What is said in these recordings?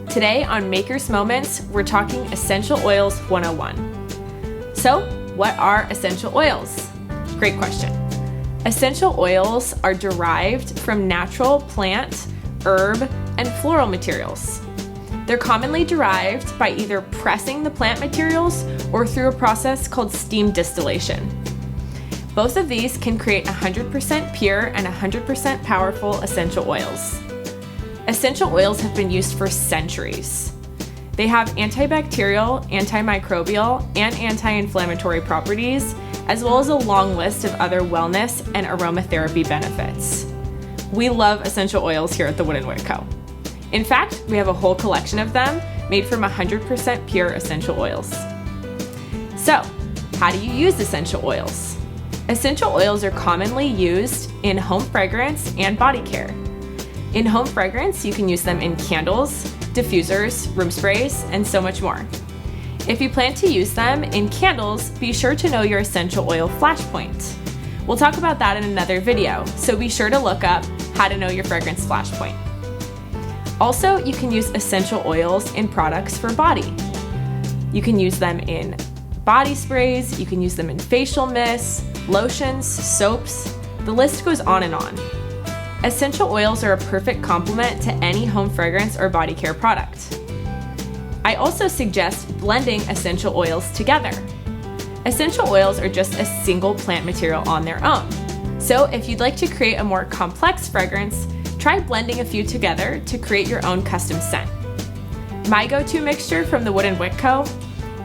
Today on Maker's Moments, we're talking Essential Oils 101. So, what are essential oils? Great question. Essential oils are derived from natural plant, herb, and floral materials. They're commonly derived by either pressing the plant materials or through a process called steam distillation. Both of these can create 100% pure and 100% powerful essential oils. Essential oils have been used for centuries. They have antibacterial, antimicrobial, and anti-inflammatory properties, as well as a long list of other wellness and aromatherapy benefits. We love essential oils here at the Wood & Wick Co. In fact, we have a whole collection of them made from 100% pure essential oils. So, how do you use essential oils? Essential oils are commonly used in home fragrance and body care. In home fragrance, you can use them in candles, diffusers, room sprays, and so much more. If you plan to use them in candles, be sure to know your essential oil flash point. We'll talk about that in another video, so be sure to look up how to know your fragrance flash point. Also, you can use essential oils in products for body. You can use them in body sprays, you can use them in facial mists, lotions, soaps, the list goes on and on. Essential oils are a perfect complement to any home fragrance or body care product. I also suggest blending essential oils together. Essential oils are just a single plant material on their own. So if you'd like to create a more complex fragrance, try blending a few together to create your own custom scent. My go-to mixture from the Wood & Wick Co.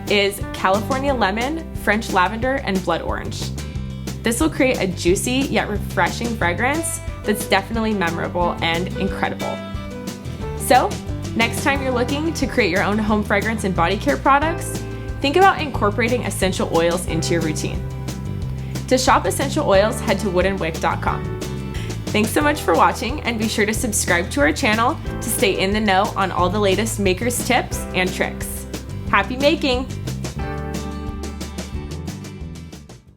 is California lemon, French lavender, and blood orange. This will create a juicy yet refreshing fragrance that's definitely memorable and incredible. So, next time you're looking to create your own home fragrance and body care products, think about incorporating essential oils into your routine. To shop essential oils, head to woodandwick.com. Thanks so much for watching, and be sure to subscribe to our channel to stay in the know on all the latest makers tips and tricks. Happy making!